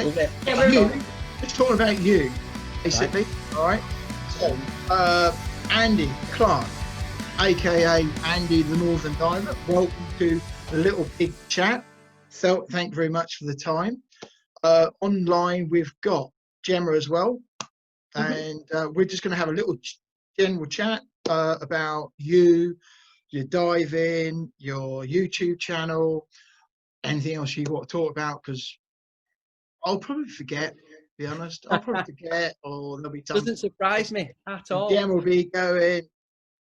Okay. Yeah, You, let's talk about you, basically. Right. All right. So, Andy Clark, aka Andy the Northern Diver. Welcome to the little big chat. So, thank you very much for the time. Online, we've got Gemma as well, and we're just going to have a little general chat about you, your diving, your YouTube channel, anything else you want to talk about, because I'll probably forget, to be honest. I'll probably forget, or there'll be something. Doesn't surprise me at all. Jem will be going,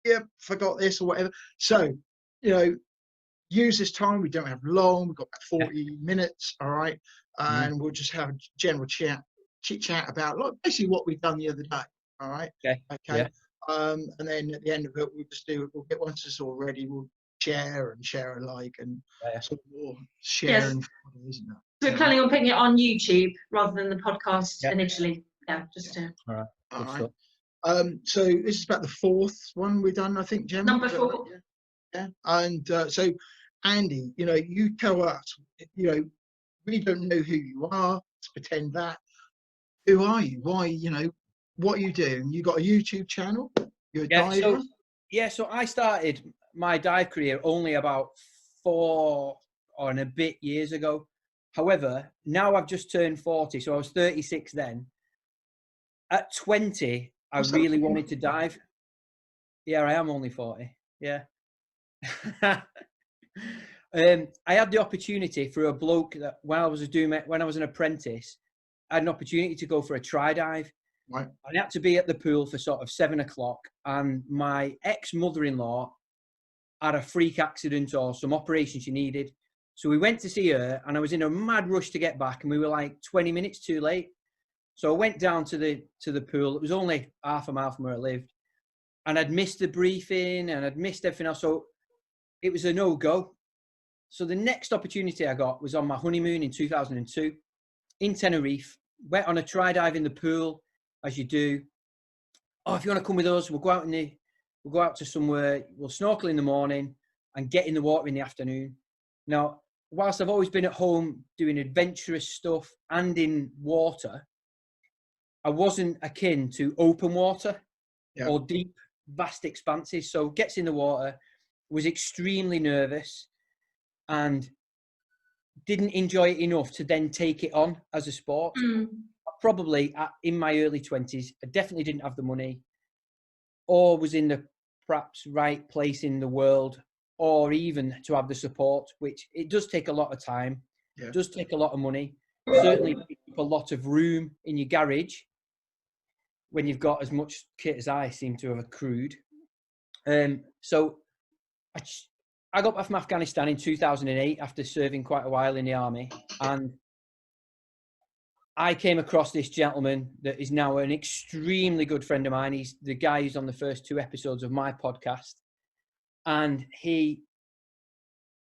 yep, forgot this or whatever. So, use this time. We don't have long. We've got about 40 minutes, all right? And we'll just have a general chit chat about basically what we've done the other day, all right? Okay. Yeah. And then at the end of it, we'll get, once it's all ready, we'll share alike and sort of more sharing. Yes. So we're planning on putting it on YouTube rather than the podcast initially. Yeah, just to. All right. All right. So this is about the fourth one we've done, I think, Gemma. Number 4. Yeah. And so, Andy, you tell us, we don't know who you are. Let's pretend that. Who are you? Why, what are you doing? You got a YouTube channel? You're a diver? So I started my dive career only about 4 or and a bit years ago. However, now I've just turned 40, so I was 36 then. At 20, I really wanted to dive. Yeah, I am only 40. Yeah. I had the opportunity for a bloke that when I was an apprentice, I had an opportunity to go for a try dive. Right. I had to be at the pool for sort of 7 o'clock, and my ex-mother-in-law had a freak accident or some operation she needed. So we went to see her, and I was in a mad rush to get back, and we were like 20 minutes too late. So I went down to the pool. It was only half a mile from where I lived, and I'd missed the briefing and I'd missed everything else. So it was a no-go. So the next opportunity I got was on my honeymoon in 2002 in Tenerife. Went on a try dive in the pool, as you do. Oh, if you want to come with us, we'll go out to somewhere. We'll snorkel in the morning and get in the water in the afternoon. Now, whilst I've always been at home doing adventurous stuff and in water, I wasn't akin to open water or deep, vast expanses. So gets in the water, was extremely nervous and didn't enjoy it enough to then take it on as a sport. Probably in my early 20s, I definitely didn't have the money or was in the perhaps right place in the world, or even to have the support, which it does take a lot of time, does take a lot of money, certainly takes up a lot of room in your garage when you've got as much kit as I seem to have accrued. So I got back from Afghanistan in 2008 after serving quite a while in the army, and I came across this gentleman that is now an extremely good friend of mine. He's the guy who's on the first 2 episodes of my podcast. And he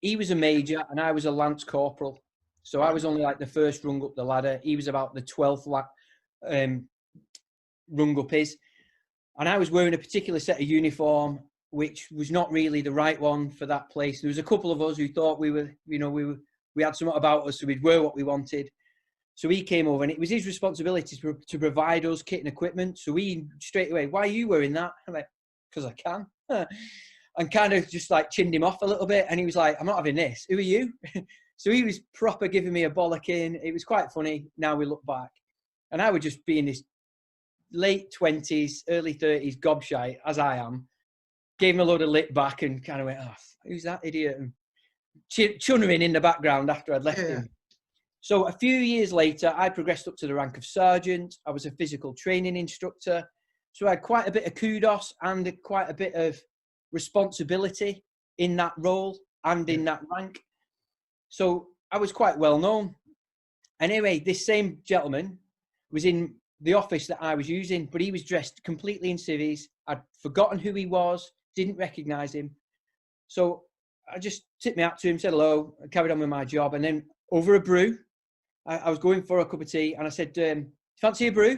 was a major and I was a lance corporal. So I was only like the first rung up the ladder. He was about the 12th rung up his. And I was wearing a particular set of uniform, which was not really the right one for that place. There was a couple of us who thought we had something about us, so we'd wear what we wanted. So he came over and it was his responsibility to provide us kit and equipment. So he straight away, why are you wearing that? I'm like, because I can. And kind of just like chinned him off a little bit. And he was like, I'm not having this. Who are you? So he was proper giving me a bollocking. It was quite funny. Now we look back. And I would just be in this late 20s, early 30s gobshite, as I am. Gave him a load of lit back and kind of went, oh, who's that idiot? And chunnering in the background after I'd left him. So a few years later, I progressed up to the rank of sergeant. I was a physical training instructor. So I had quite a bit of kudos and quite a bit of responsibility in that role and in that rank. So I was quite well known. Anyway, this same gentleman was in the office that I was using, but he was dressed completely in civvies. I'd forgotten who he was, didn't recognize him. So I just tipped me out to him, said hello, and carried on with my job. And then over a brew, I was going for a cup of tea and I said, do you fancy a brew?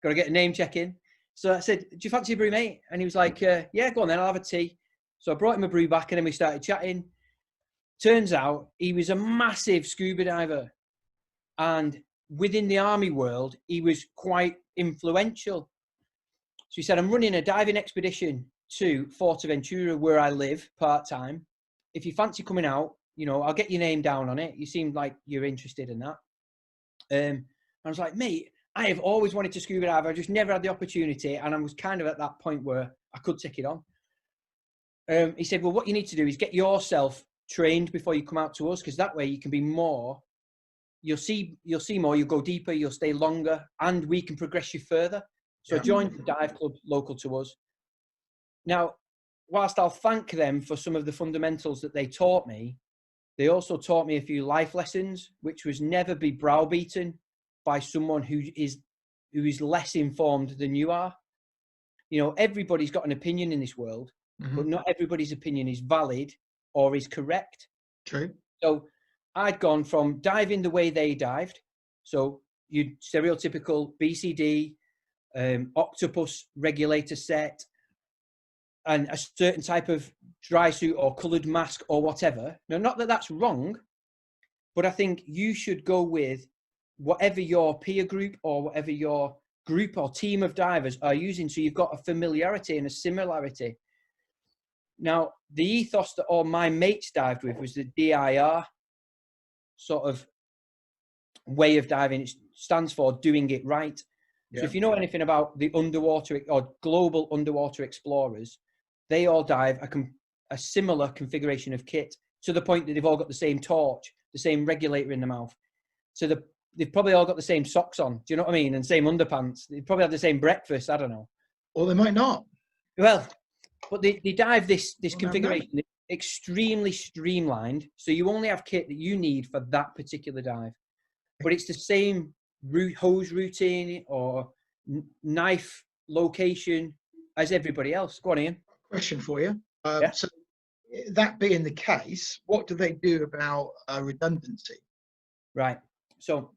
Got to get a name check in. So I said, do you fancy a brew, mate? And he was like, yeah, go on then, I'll have a tea. So I brought him a brew back and then we started chatting. Turns out he was a massive scuba diver. And within the army world, he was quite influential. So he said, I'm running a diving expedition to Fuerteventura, where I live part-time. If you fancy coming out, you know, I'll get your name down on it. You seem like you're interested in that. I was like, mate, I have always wanted to scuba dive. I just never had the opportunity. And I was kind of at that point where I could take it on. He said, well, what you need to do is get yourself trained before you come out to us, because that way you can be more, you'll see more, you'll go deeper, you'll stay longer, and we can progress you further. So I joined the dive club local to us. Now, whilst I'll thank them for some of the fundamentals that they taught me, they also taught me a few life lessons, which was never be browbeaten by someone who is less informed than you are. You know, everybody's got an opinion in this world, but not everybody's opinion is valid or is correct. True. So I'd gone from diving the way they dived. So you stereotypical BCD, octopus regulator set, and a certain type of dry suit or coloured mask or whatever. Now, not that that's wrong, but I think you should go with whatever your peer group or whatever your group or team of divers are using. So you've got a familiarity and a similarity. Now, the ethos that all my mates dived with was the DIR sort of way of diving. It stands for doing it right. So if you know anything about the underwater or global underwater explorers, they all dive a similar configuration of kit, to the point that they've all got the same torch, the same regulator in the mouth. So they've probably all got the same socks on, do you know what I mean? And same underpants. They probably have the same breakfast, I don't know. Or they might not. Well, but they dive this configuration extremely streamlined. So you only have kit that you need for that particular dive. But it's the same hose routine or knife location as everybody else. Go on, Ian. Question for you. So that being the case, what do they do about redundancy? Right. So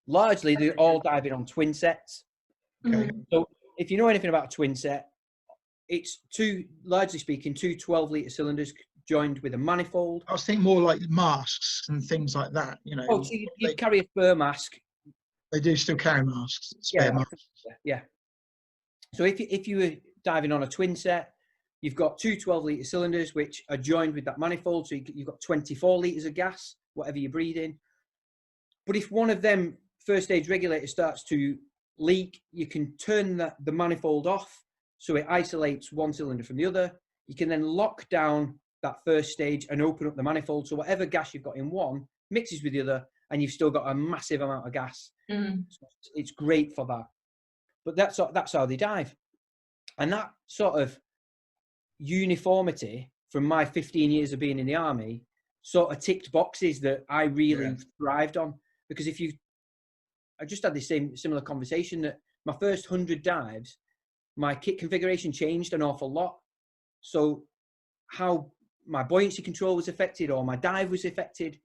largely they're all diving on twin sets. Okay. So if you know anything about a twin set, it's largely speaking, two 12-litre cylinders joined with a manifold. I was thinking more like masks and things like that, you know. Oh, so you carry a fur mask. They do still carry masks, spare masks. Yeah. So if you were diving on a twin set, you've got two 12-litre cylinders which are joined with that manifold. So you've got 24 litres of gas, whatever you're breathing. But if one of them first stage regulators starts to leak, you can turn the manifold off, so it isolates one cylinder from the other. You can then lock down that first stage and open up the manifold, so whatever gas you've got in one mixes with the other, and you've still got a massive amount of gas. So it's great for that. But that's how they dive. And that sort of uniformity from my 15 years of being in the army sort of ticked boxes that I really thrived on. Because I just had this similar conversation that my first 100 dives, my kit configuration changed an awful lot. So how my buoyancy control was affected or my dive was affected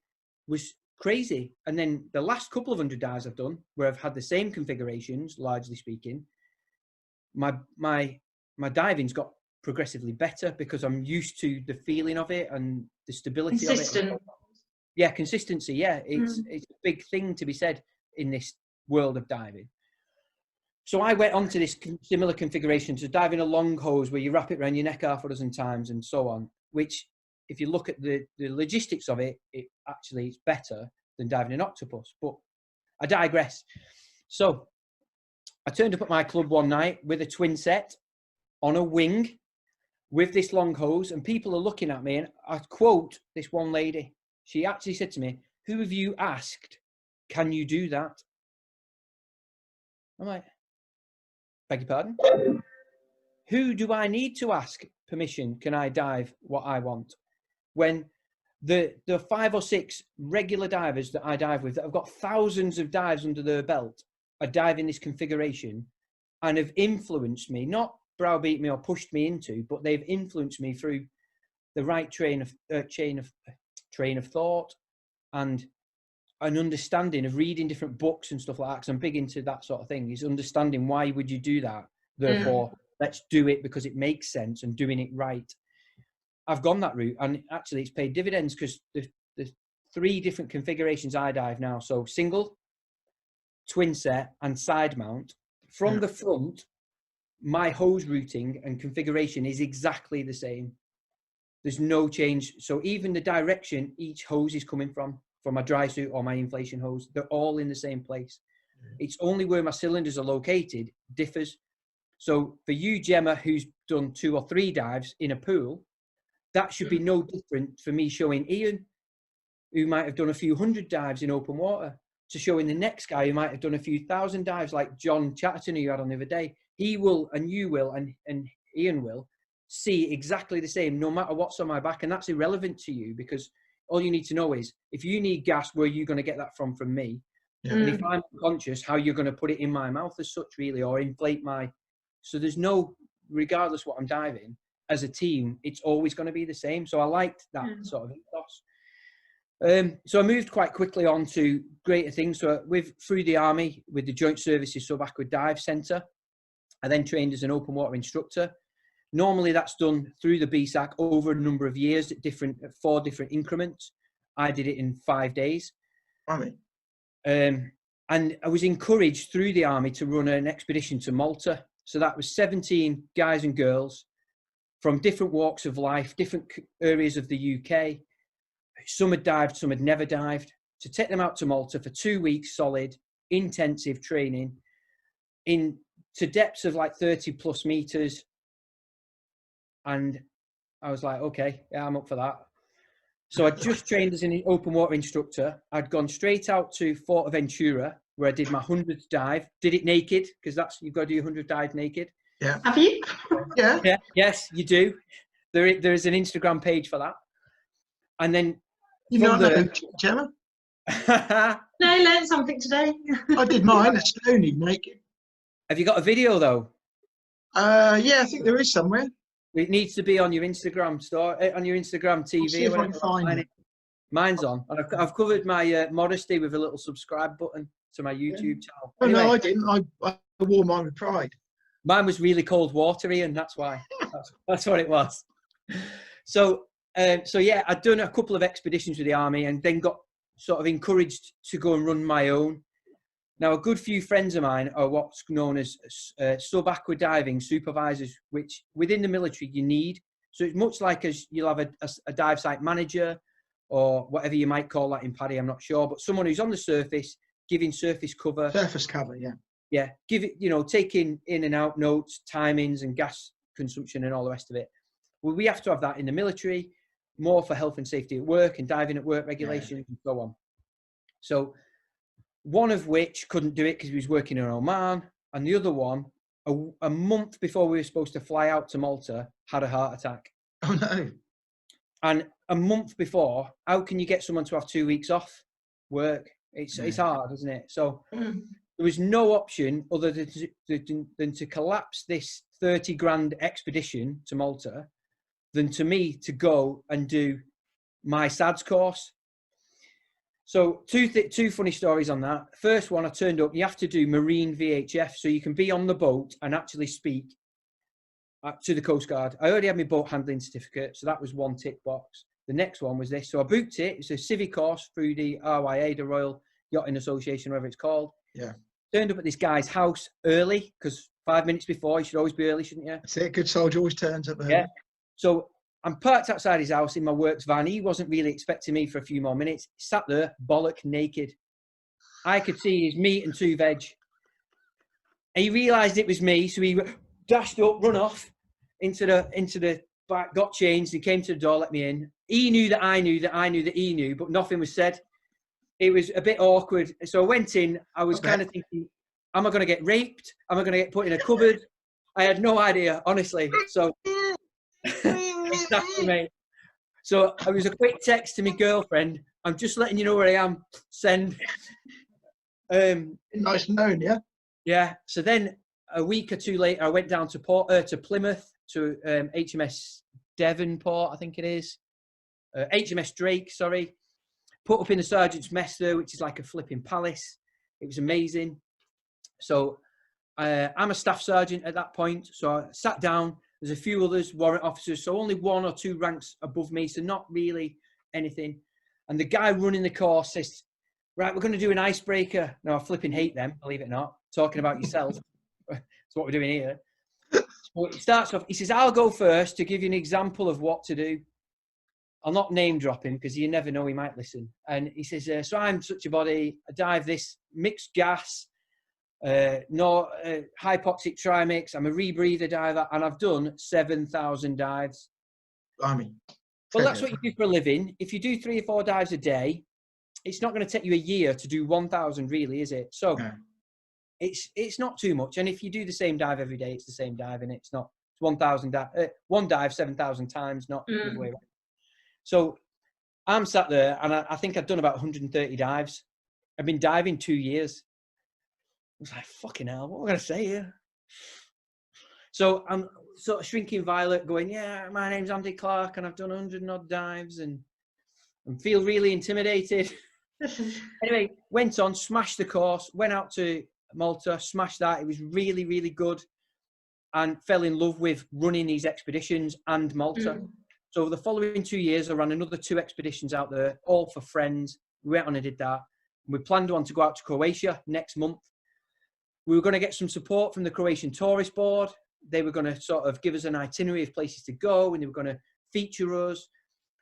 was crazy. And then the last couple of 100 dives I've done, where I've had the same configurations, largely speaking, my diving's got progressively better because I'm used to the feeling of it and the stability of it. Yeah, consistency. Yeah, it's a big thing to be said in this world of diving. So I went on to this similar configuration to diving a long hose where you wrap it around your neck half a dozen times and so on, which if you look at the logistics of it, it actually is better than diving an octopus. But I digress. So I turned up at my club one night with a twin set on a wing with this long hose, and people are looking at me, and I quote this one lady. She actually said to me, "Who have you asked, can you do that?" I'm like, beg your pardon? Who do I need to ask permission? Can I dive what I want? When the 5 or 6 regular divers that I dive with that have got thousands of dives under their belt are diving this configuration and have influenced me, not browbeat me or pushed me into, but they've influenced me through the right train of thought and an understanding of reading different books and stuff like that. Because I'm big into that sort of thing, is understanding why would you do that? Therefore, let's do it because it makes sense and doing it right. I've gone that route, and actually it's paid dividends because the 3 different configurations I dive now. So single, twin set and side mount. From the front, my hose routing and configuration is exactly the same. There's no change. So even the direction each hose is coming from my dry suit or my inflation hose, they're all in the same place. It's only where my cylinders are located differs. So for you, Gemma, who's done 2 or 3 dives in a pool, that should be no different for me showing Ian, who might have done a few hundred dives in open water, to showing the next guy who might have done a few thousand dives, like John Chatterton, who you had on the other day. He will, and you will, and Ian will see exactly the same, no matter what's on my back. And that's irrelevant to you, because all you need to know is, if you need gas, where are you going to get that from me? And if I'm conscious, how you're going to put it in my mouth as such, really, or inflate my... So there's no, regardless what I'm diving, as a team, it's always going to be the same. So I liked that sort of ethos. So I moved quite quickly on to greater things. So through the Army, with the Joint Services Subaqueous Dive Centre, I then trained as an open water instructor. Normally that's done through the BSAC over a number of years at 4 different increments. I did it in 5 days. Army. And I was encouraged through the Army to run an expedition to Malta. So that was 17 guys and girls from different walks of life, different areas of the UK. Some had dived, some had never dived. To take them out to Malta for 2 weeks, solid, intensive training to depths of like 30 plus meters. And I was like, okay, yeah, I'm up for that. So I just trained as an open water instructor. I'd gone straight out to Forteventura, where I did my 100th dive. Did it naked, because you've got to do your 100th dive naked. Yeah. Have you? Yeah. Yeah. Yes, you do. There is an Instagram page for that. And then Gemma? No, I learned something today. I did mine at Stoney naked. Have you got a video though? Yeah, I think there is somewhere. It needs to be on your Instagram store, on your Instagram TV. I'll see if I can find it. Mine's on, and I've covered my modesty with a little subscribe button to my YouTube channel. Oh, Anyway, no, I didn't. I wore mine with pride. Mine was really cold watery, and that's why. That's what it was. So yeah, I'd done a couple of expeditions with the Army, and then got sort of encouraged to go and run my own. Now, a good few friends of mine are what's known as subaqueous diving supervisors, which within the military you need. So it's much like you'll have a dive site manager, or whatever you might call that in PADI, I'm not sure, but someone who's on the surface, giving surface cover. Surface cover, yeah. Yeah, taking in and out notes, timings and gas consumption and all the rest of it. Well, we have to have that in the military, more for health and safety at work and diving at work regulations and so on. So one of which couldn't do it because he was working in Oman, and the other one, a month before we were supposed to fly out to Malta, had a heart attack. Oh, no. And a month before, how can you get someone to have 2 weeks off work? It's hard, isn't it? So there was no option other than to collapse this 30 grand expedition to Malta than to me to go and do my SADS course. So two funny stories on that. First one, I turned up, you have to do marine VHF, so you can be on the boat and actually speak to the Coast Guard. I already had my boat handling certificate, so that was one tick box. The next one was this. So I booked it. It's a civic course through the RYA, the Royal Yachting Association, whatever it's called. Yeah. Turned up at this guy's house early, because 5 minutes before, you should always be early, shouldn't you? That's it. Good soldier always turns up early. Yeah. So I'm parked outside his house in my works van. He wasn't really expecting me for a few more minutes. He sat there, bollock naked. I could see his meat and 2 veg. And he realised it was me, so he dashed up, run off into the back, got changed. He came to the door, let me in. He knew that I knew that I knew that he knew, but nothing was said. It was a bit awkward. So I went in. I was kind of thinking, am I going to get raped? Am I going to get put in a cupboard? I had no idea, honestly. So exactly, mate. So it was a quick text to my girlfriend. I'm just letting you know where I am. Send. Nice known, yeah. Yeah. So then a week or two later, I went down to Plymouth to HMS Devonport, I think it is. HMS Drake, sorry. Put up in the sergeant's mess there, which is like a flipping palace. It was amazing. So I'm a staff sergeant at that point. So I sat down. There's a few others, warrant officers, so only 1 or 2 ranks above me, so not really anything. And the guy running the course says, right, we're going to do an icebreaker. No, I flipping hate them, believe it or not. Talking about yourself. That's what we're doing here. So it starts off, he says, I'll go first to give you an example of what to do. I'll not name drop him because you never know, he might listen. And he says, so I'm such a body, I dive this mixed gas, hypoxic trimix. I'm a rebreather diver, and I've done 7,000 dives. I mean, Well, that's what you do for a living. If you do 3 or 4 dives a day, it's not going to take you a year to do 1,000, really, is it? So it's not too much. And if you do the same dive every day, it's the same dive, and it's not 1,000 one dive 7,000 times, not the other way around. So I'm sat there, and I think I've done about 130 dives. I've been diving 2 years. I was like, fucking hell, what am I going to say here? So I'm sort of shrinking violet going, yeah, my name's Andy Clark and I've done 100 odd dives and feel really intimidated. Anyway, went on, smashed the course, went out to Malta, smashed that. It was really, really good, and fell in love with running these expeditions and Malta. So the following 2 years, I ran another 2 expeditions out there, all for friends. We went on and did that. We planned one to go out to Croatia next month. We were going to get some support from the Croatian Tourist Board. They were going to sort of give us an itinerary of places to go, and they were going to feature us.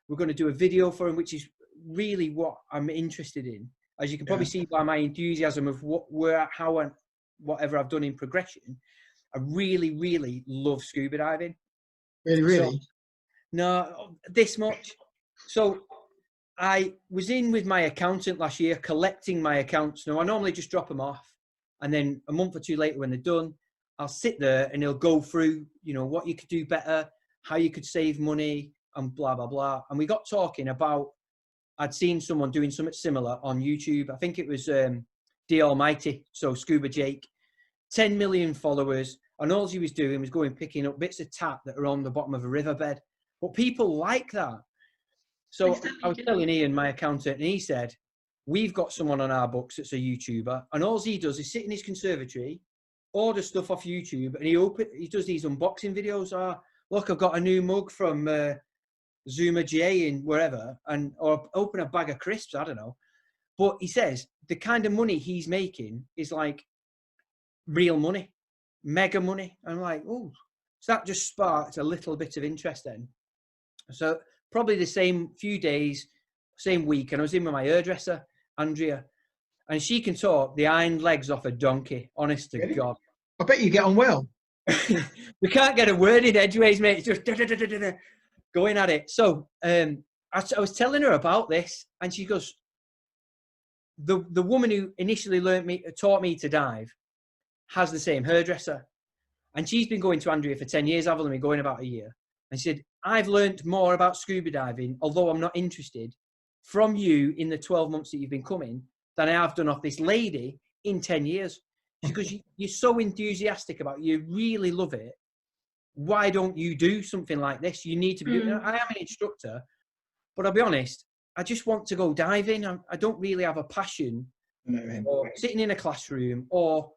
We're going to do a video for them, which is really what I'm interested in. As you can probably see by my enthusiasm of whatever I've done in progression, I really, really love scuba diving. Really? So, no, this much. So I was in with my accountant last year, collecting my accounts. Now, I normally just drop them off, and then a month or 2 later when they're done, I'll sit there and he'll go through, what you could do better, how you could save money, and blah, blah, blah. And we got talking about, I'd seen someone doing something similar on YouTube. I think it was The Almighty, so Scuba Jake, 10 million followers. And all he was doing was going picking up bits of tap that are on the bottom of a riverbed. But people like that. So I was telling Ian, my accountant, and he said, we've got someone on our books that's a YouTuber, and all he does is sit in his conservatory, order stuff off YouTube, and he does these unboxing videos. Look, I've got a new mug from Zuma J in wherever, or open a bag of crisps, I don't know. But he says the kind of money he's making is like real money, mega money. I'm like, oh, so that just sparked a little bit of interest then. So probably the same few days, same week, and I was in with my hairdresser, Andrea, and she can talk the hind legs off a donkey, honest to God. I bet you get on well. We can't get a word in edgeways, mate. It's just going at it. So I was telling her about this, and she goes, the woman who initially taught me to dive has the same hairdresser, and she's been going to Andrea for 10 years. I've only been going about a year. And she said, I've learned more about scuba diving, although I'm not interested, from you in the 12 months that you've been coming than I have done off this lady in 10 years. Because you're so enthusiastic about it, you really love it. Why don't you do something like this? You need to be doing it. I am an instructor, but I'll be honest, I just want to go diving. I don't really have a passion or sitting in a classroom or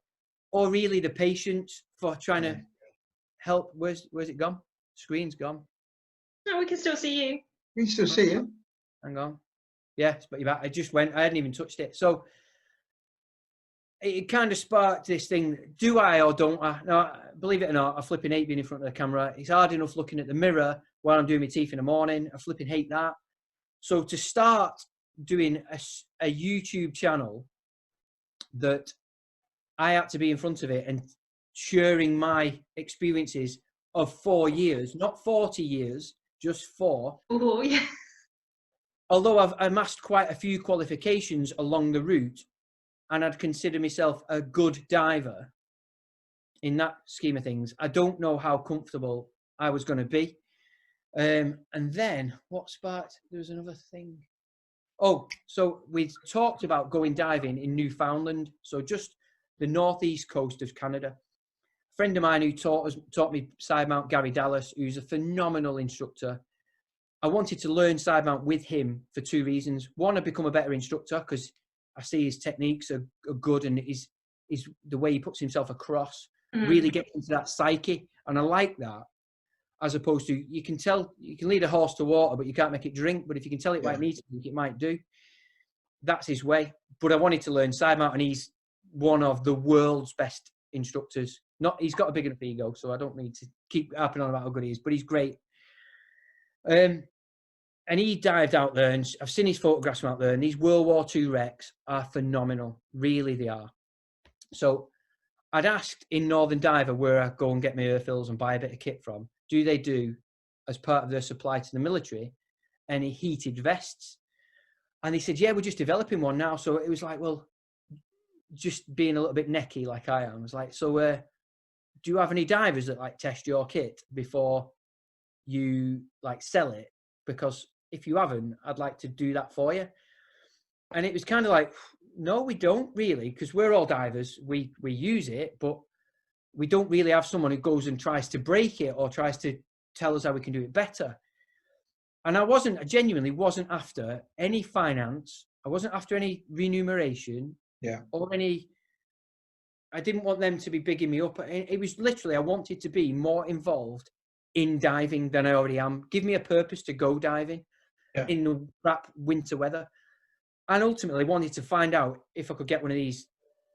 really the patience for trying to help. Where's it gone? Screen's gone. No, we can still see you. We can still see you. Hang on. Yeah, but you're back. I just went. I hadn't even touched it. So it kind of sparked this thing. Do I or don't I? No, believe it or not, I flipping hate being in front of the camera. It's hard enough looking at the mirror while I'm doing my teeth in the morning. I flipping hate that. So to start doing a YouTube channel that I had to be in front of it and sharing my experiences of 4 years, not 40 years, just 4. Oh, yeah. Although I've amassed quite a few qualifications along the route, and I'd consider myself a good diver in that scheme of things, I don't know how comfortable I was going to be. And then what sparked? There was another thing. Oh, so we talked about going diving in Newfoundland, so just the northeast coast of Canada. A friend of mine who taught me side mount, Gary Dallas, who's a phenomenal instructor. I wanted to learn side mount with him for 2 reasons. One, I'd become a better instructor because I see his techniques are good, and is the way he puts himself across really gets into that psyche, and I like that. As opposed to, you can lead a horse to water, but you can't make it drink. But if you can tell it what it needs to drink, it might do. that's his way. But I wanted to learn side mount, and he's one of the world's best instructors. He's got a big enough ego, so I don't need to keep harping on about how good he is, but he's great. And he dived out there, and I've seen his photographs from out there, and these World War II wrecks are phenomenal. Really, they are. So I'd asked in Northern Diver, where I go and get my air fills and buy a bit of kit from, do they do, as part of their supply to the military, any heated vests? And they said, yeah, we're just developing one now. So it was like, well, just being a little bit necky like I am, I was like, so do you have any divers that like test your kit before you like sell it? Because if you haven't, I'd like to do that for you. And it was kind of like, no, we don't really, because we're all divers. We use it, but we don't really have someone who goes and tries to break it or tries to tell us how we can do it better. And I genuinely wasn't after any finance. I wasn't after any remuneration. Yeah. Or I didn't want them to be bigging me up. It was literally, I wanted to be more involved in diving than I already am. Give me a purpose to go diving in the crap winter weather. And ultimately wanted to find out if I could get one of these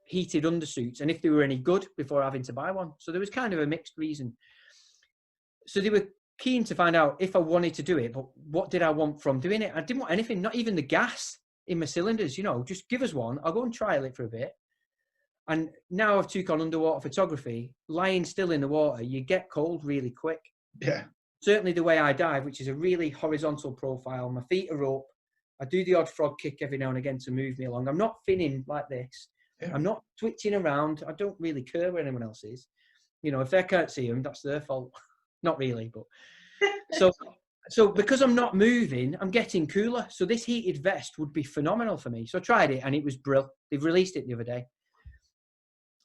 heated undersuits and if they were any good before having to buy one. So there was kind of a mixed reason. So they were keen to find out if I wanted to do it, but what did I want from doing it? I didn't want anything, not even the gas in my cylinders, just give us one. I'll go and trial it for a bit. And now I've took on underwater photography, lying still in the water, you get cold really quick. Yeah. Certainly the way I dive, which is a really horizontal profile, my feet are up. I do the odd frog kick every now and again to move me along. I'm not finning like this. Yeah. I'm not twitching around. I don't really care where anyone else is. If they can't see them, that's their fault. Not really, but so because I'm not moving, I'm getting cooler. So this heated vest would be phenomenal for me. So I tried it and it was brilliant. They've released it the other day.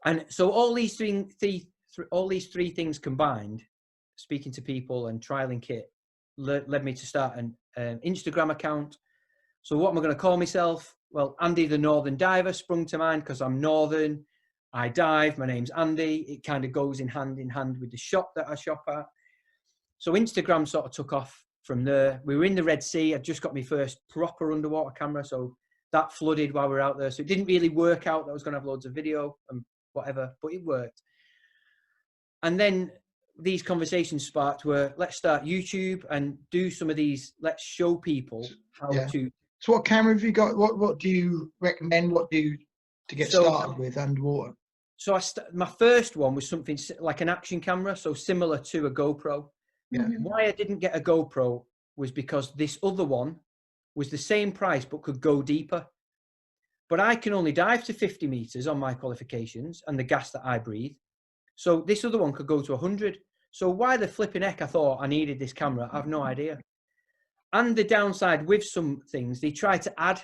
And so all these three things combined, speaking to people and trialing kit, led me to start an Instagram account. So what am I going to call myself? Well, Andy the Northern Diver sprung to mind because I'm Northern. I dive. My name's Andy. It kind of goes in hand with the shop that I shop at. So Instagram sort of took off from there. We were in the Red Sea. I just got my first proper underwater camera. So that flooded while we were out there. So it didn't really work out that I was going to have loads of video and whatever, but it worked. And then these conversations sparked were, let's start YouTube and do some of these. Let's show people how to. So what camera have you got? What do you recommend? What do you to get started with underwater? So my first one was something like an action camera, so similar to a GoPro. Yeah. Why I didn't get a GoPro was because this other one was the same price but could go deeper. But I can only dive to 50 meters on my qualifications and the gas that I breathe. So this other one could go to 100. So why the flipping heck I thought I needed this camera, I have no idea. And the downside with some things, they try to add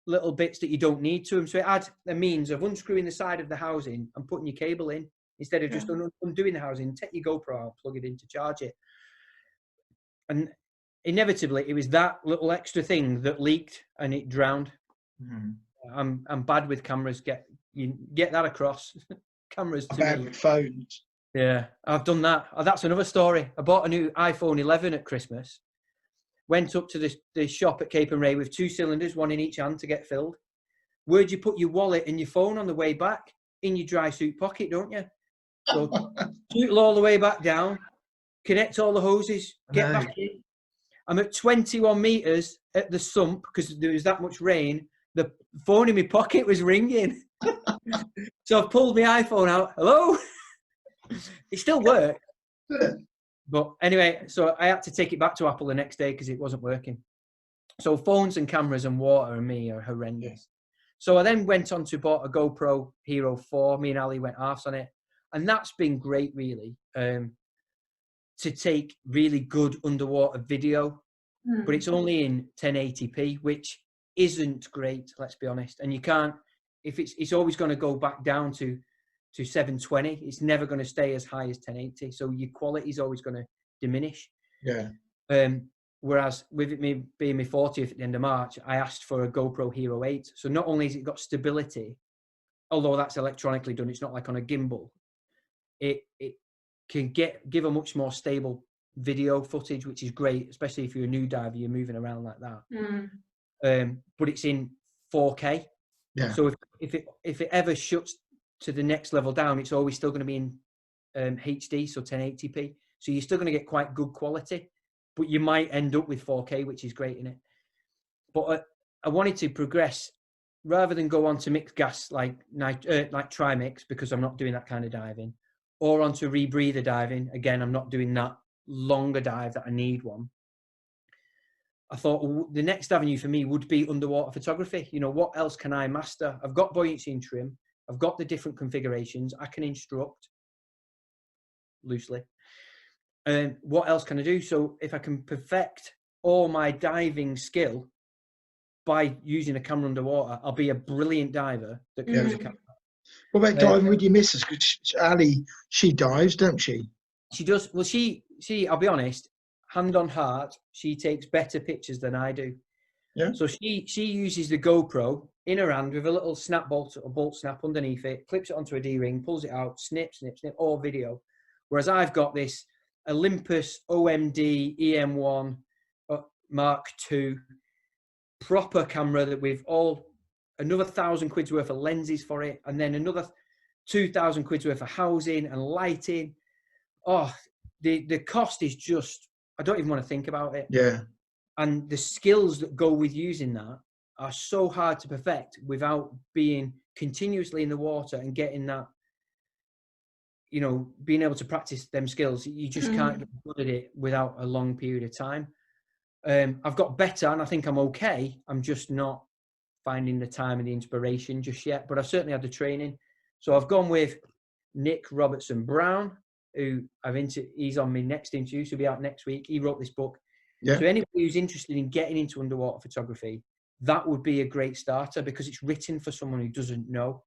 little bits that you don't need to them. So it adds a means of unscrewing the side of the housing and putting your cable in instead of just undoing the housing. Take your GoPro out, plug it in to charge it. And inevitably, it was that little extra thing that leaked and it drowned. Mm-hmm. I'm bad with cameras. Get that across. Cameras to bad me. With phones. Yeah, I've done that. That's another story. I bought a new iPhone 11 at Christmas. Went up to the shop at Cape and Ray with 2 cylinders, one in each hand to get filled. Where'd you put your wallet and your phone on the way back? In your dry suit pocket, don't you? So tootle all the way back down, connect all the hoses, get back in. I'm at 21 meters at the sump because there was that much rain. The phone in my pocket was ringing. So I pulled my iPhone out. Hello? It still worked. But anyway, so I had to take it back to Apple the next day because it wasn't working. So phones and cameras and water and me are horrendous. Yeah. So I then went on to bought a GoPro Hero 4. Me and Ali went halves on it. And that's been great, really, to take really good underwater video. But it's only in 1080p, which isn't great, let's be honest. And you can't, if it's always going to go back down to 720. It's never going to stay as high as 1080. So your quality is always going to diminish. Yeah. Whereas with it being my 40th at the end of March, I asked for a GoPro Hero 8. So not only has it got stability, although that's electronically done, it's not like on a gimbal. It can give a much more stable video footage, which is great, especially if you're a new diver, you're moving around like that. But it's in 4K. Yeah. So if it ever shuts to the next level down, it's always still going to be in HD, so 1080p. So you're still going to get quite good quality, but you might end up with 4K, which is great in it. But I wanted to progress rather than go on to mixed gas like trimix, because I'm not doing that kind of diving, or onto rebreather diving. Again, I'm not doing that longer dive that I need one. I thought the next avenue for me would be underwater photography. You know, what else can I master? I've got buoyancy and trim. I've got the different configurations. I can instruct loosely. What else can I do? So if I can perfect all my diving skill by using a camera underwater, I'll be a brilliant diver that can use a camera. What about diving with your missus? Because Ali, she dives, don't she? She does. Well, she, I'll be honest, hand on heart, she takes better pictures than I do. Yeah. So she uses the GoPro in her hand with a little snap bolt or bolt snap underneath it, clips it onto a D-ring, pulls it out, snip, snip, snip, all video. Whereas I've got this Olympus OMD EM1 Mark II proper camera that with another 1,000 quid's worth of lenses for it, and then another 2,000 quid's worth of housing and lighting. Oh, the cost is just, I don't even want to think about it. Yeah. And the skills that go with using that are so hard to perfect without being continuously in the water and getting that, you know, being able to practice them skills. You just can't get good at it without a long period of time. I've got better and I think I'm okay. I'm just not finding the time and the inspiration just yet, but I've certainly had the training. So I've gone with Nick Robertson Brown, who he's on my next interview, so he'll be out next week. He wrote this book. Yeah. So anybody who's interested in getting into underwater photography, that would be a great starter because it's written for someone who doesn't know.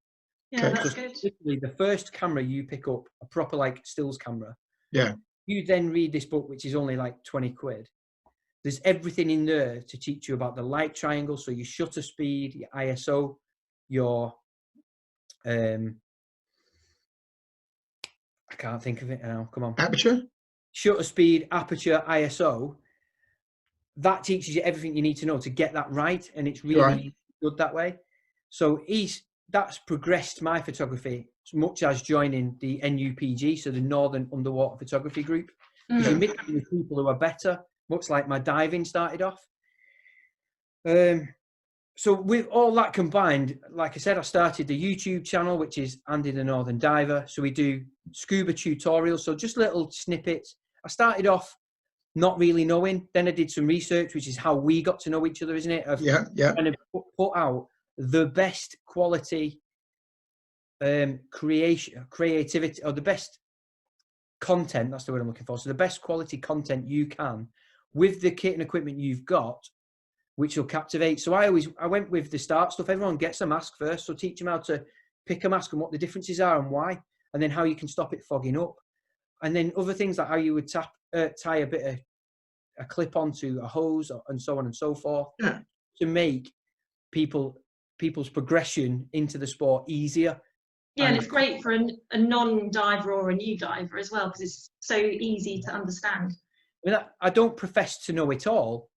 Yeah, that's good. The first camera you pick up, a proper like stills camera. Yeah. You then read this book, which is only like 20 quid. There's everything in there to teach you about the light triangle. So your shutter speed, your ISO, your, I can't think of it now. Come on. Aperture? Shutter speed, aperture, ISO. That teaches you everything you need to know to get that right. And it's really good that way. So that's progressed my photography as much as joining the NUPG, so the Northern Underwater Photography Group. Because you meet with people who are better, much like my diving started off. So with all that combined, like I said, I started the YouTube channel, which is Andy the Northern Diver. So we do scuba tutorials, so just little snippets. I started off not really knowing. Then I did some research, which is how we got to know each other, isn't it? Yeah. Kind of put out the best quality creativity, or the best content, that's the word I'm looking for. So the best quality content you can with the kit and equipment you've got, which will captivate. So I went with the start stuff. Everyone gets a mask first. So teach them how to pick a mask and what the differences are and why, and then how you can stop it fogging up. And then other things like how you would tie a bit of a clip onto a hose and so on and so forth to make people's progression into the sport easier. Yeah, and it's great for a non-diver or a new diver as well, because it's so easy to understand. I mean, I don't profess to know it all,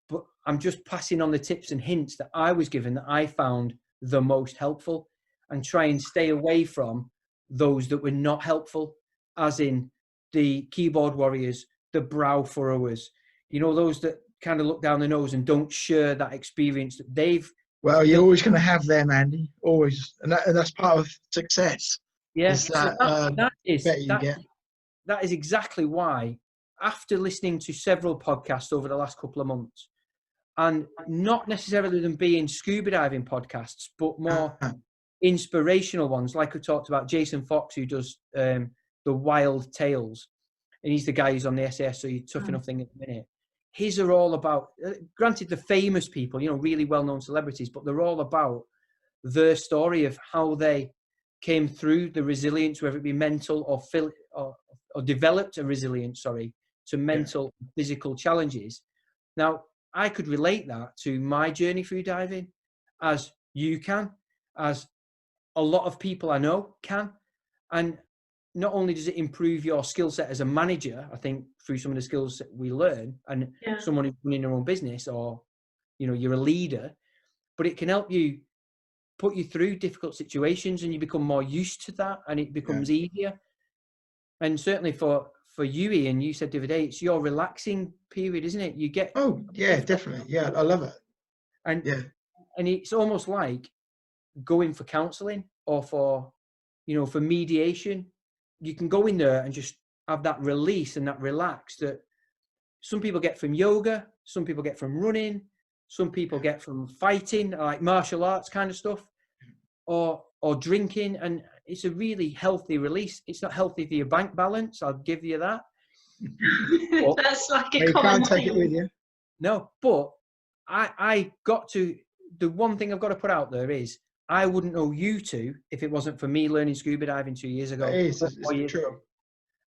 but I'm just passing on the tips and hints that I was given that I found the most helpful, and try and stay away from those that were not helpful, as in the keyboard warriors, the brow furrowers, you know, those that kind of look down the nose and don't share that experience that they've. Well, you're always going to have them, Andy. Always, and that's part of success. Yes, that is exactly why. After listening to several podcasts over the last couple of months, and not necessarily them being scuba diving podcasts, but more inspirational ones, like we talked about Jason Fox, who does the Wild Tales, and he's the guy who's on the SAS, so you're tough enough thing at the minute. His are all about, granted, the famous people, you know, really well-known celebrities, but they're all about their story of how they came through the resilience, whether it be mental or developed a resilience, to mental and physical challenges. Now, I could relate that to my journey through diving, as you can, as a lot of people I know can. And not only does it improve your skill set as a manager, I think, through some of the skills that we learn, and someone who's running their own business, or, you know, you're a leader, but it can help you put you through difficult situations, and you become more used to that, and it becomes easier. And certainly for you, Ian, you said the other day, it's your relaxing period, isn't it? You get definitely, I love it. And it's almost like going for counselling or for mediation. You can go in there and just have that release and that relax that some people get from yoga, some people get from running, some people get from fighting, like martial arts kind of stuff, or drinking. And it's a really healthy release. It's not healthy for your bank balance, I'll give you that. That's like a you common can't take thing. it with you. No, but I got to, the one thing I've got to put out there is, I wouldn't know you two if it wasn't for me learning scuba diving 2 years ago. It's 4 years true. ago.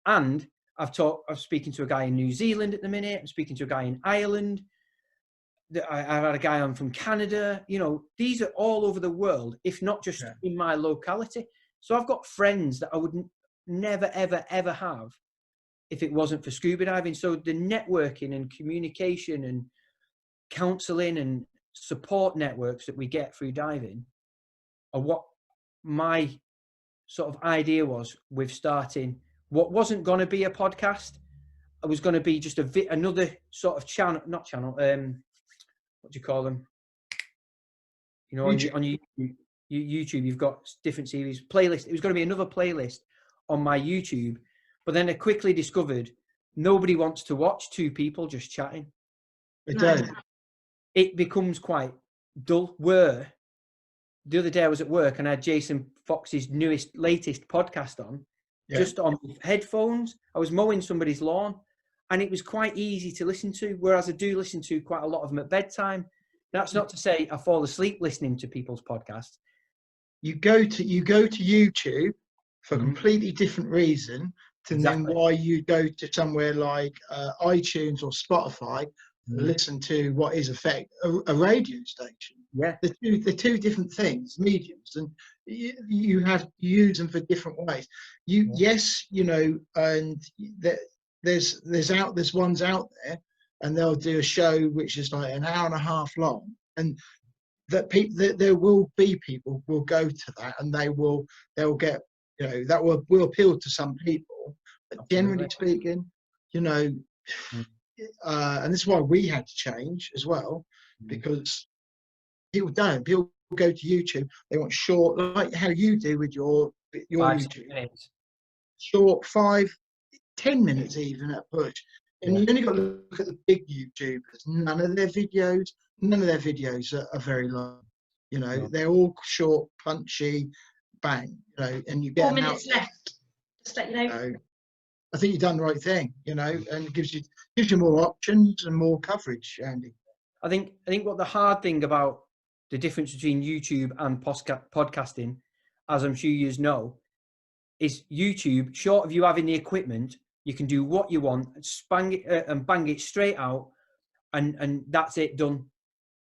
And I'm speaking to a guy in New Zealand at the minute. I'm speaking to a guy in Ireland. I've had a guy on from Canada. These are all over the world, if not just in my locality. So I've got friends that I would never, ever, ever have if it wasn't for scuba diving. So the networking and communication and counselling and support networks that we get through diving are what my sort of idea was with starting what wasn't going to be a podcast. It was going to be just another sort of channel, not channel, what do you call them? YouTube. On YouTube, you've got different series, playlist. It was going to be another playlist on my YouTube, but then I quickly discovered nobody wants to watch two people just chatting. It becomes quite dull. Where the other day I was at work and I had Jason Fox's latest podcast on, just on headphones. I was mowing somebody's lawn, and it was quite easy to listen to, whereas I do listen to quite a lot of them at bedtime. That's not to say I fall asleep listening to people's podcasts. You go to YouTube for a completely different reason to then why you go to somewhere like iTunes or Spotify to listen to what is a radio station. Yeah, they're two different things, mediums, and you have to use them for different ways. And there's ones out there, and they'll do a show which is like an hour and a half long, and that there will be people will go to that, and they'll get that will appeal to some people, but generally speaking, and this is why we had to change as well, because people go to YouTube, they want short, like how you do with your YouTube, short 5-10 minutes even at push. And you only got to look at the big YouTubers. None of their videos are very long. They're all short, punchy, bang. And you get 4 minutes left. Just let you know. I think you've done the right thing. And it gives you more options and more coverage, Andy. I think what the hard thing about the difference between YouTube and podcasting, as I'm sure you know, is YouTube, short of you having the equipment, you can do what you want, bang it straight out, and that's it, done.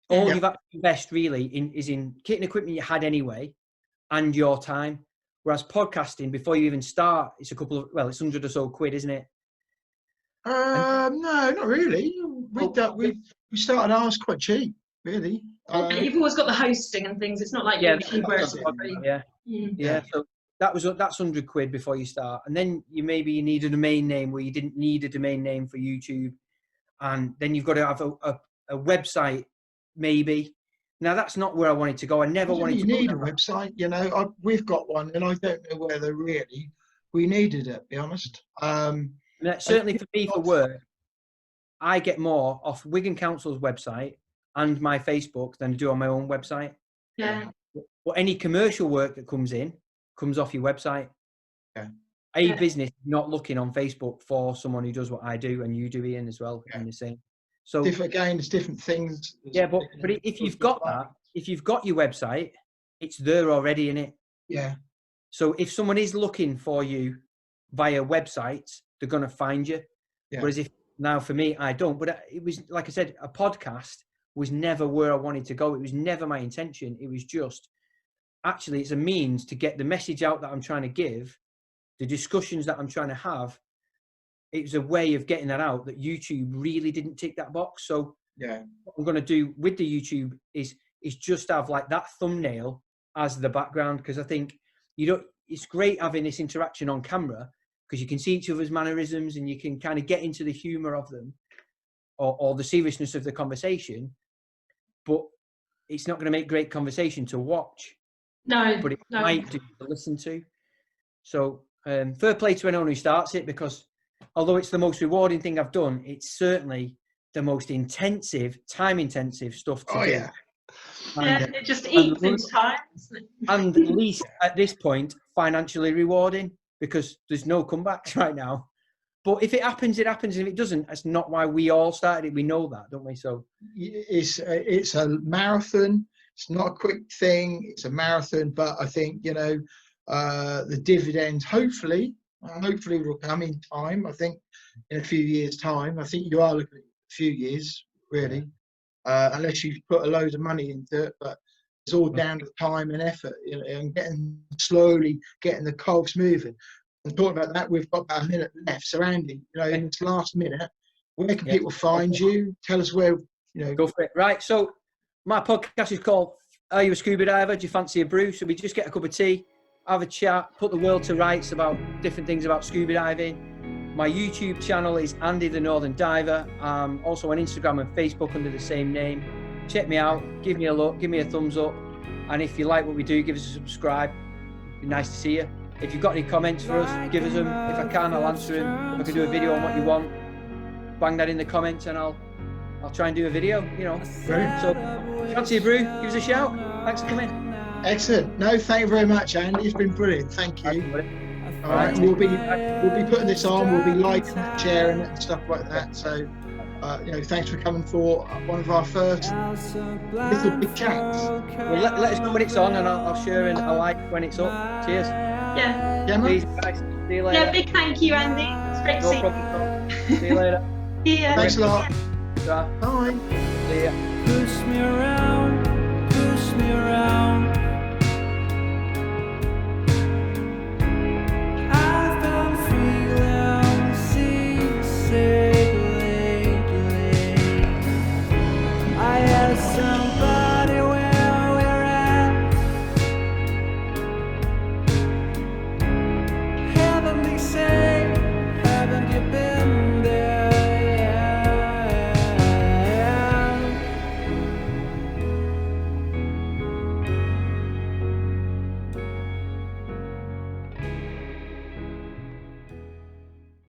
All you've had to invest really is in kit and equipment you had anyway, and your time. Whereas podcasting, before you even start, it's it's 100 or so quid, isn't it? No, not really. We started ours quite cheap, really. You've always got the hosting and things. It's not like YouTube where it's free. Yeah. So that's 100 quid before you start, and then you need a domain name where you didn't need a domain name for YouTube, and then you've got to have a website maybe. Now that's not where I wanted to go. I never wanted to. You need a website, we've got one, and I don't know whether really we needed it, to be honest. Certainly for me, for work, I get more off Wigan Council's website and my Facebook than I do on my own website. Yeah. But any commercial work that comes off your website. Yeah. A business not looking on Facebook for someone who does what I do, and you do, Ian, as well. In the same. So there's different things. But if you've got that, if you've got your website, it's there already, in it. Yeah. So if someone is looking for you via websites, they're going to find you. Yeah. Whereas now for me, I don't. But it was, like I said, a podcast was never where I wanted to go. It was never my intention. It was just, actually, it's a means to get the message out that I'm trying to give, the discussions that I'm trying to have. It was a way of getting that out that YouTube really didn't tick that box. So what I'm going to do with the YouTube is is just have like that thumbnail as the background, because I think it's great having this interaction on camera because you can see each other's mannerisms and you can kind of get into the humor of them or the seriousness of the conversation, but it's not going to make great conversation to watch. No, but it might do to listen to. So fair play to anyone who starts it, because although it's the most rewarding thing I've done, it's certainly the most time-intensive stuff to do. Yeah, it just eats into time. And at least at this point, financially rewarding, because there's no comebacks right now. But if it happens, it happens. If it doesn't, that's not why we all started it. We know that, don't we? So it's a marathon. It's not a quick thing. It's a marathon. But I think, the dividends hopefully will come in time. I think in a few years' time. I think you are looking at a few years, really, unless you put a load of money into it. But it's all down to time and effort, and slowly getting the cogs moving. And talking about that, we've got about a minute left. So Andy, in this last minute, where can people find you? Tell us where, Go for it. Right. So my podcast is called Are You a Scuba Diver? Do you fancy a brew? So we just get a cup of tea, have a chat, put the world to rights about different things about scuba diving. My YouTube channel is Andy the Northern Diver. Also on Instagram and Facebook under the same name. Check me out, give me a look, give me a thumbs up. And if you like what we do, give us a subscribe. It'd be nice to see you. If you've got any comments for us, give us them. If I can, I'll answer them. If I can do a video on what you want, bang that in the comments and I'll try and do a video, Brilliant. So, fancy a brew, give us a shout. Thanks for coming. Excellent. No, thank you very much, Andy. It's been brilliant. Thank you. All right, we'll be putting this on. We'll be liking it, sharing it, and stuff like that. So, thanks for coming for one of our first little big chats. Well, let us know when it's on, and I'll share and I'll like when it's up. Cheers. Yeah. Please, guys. See you later. Yeah, big thank you, Andy. It's great to see you. No problem. See you later. Yeah. Thanks a lot. Bye. Bye. See ya. Push me around,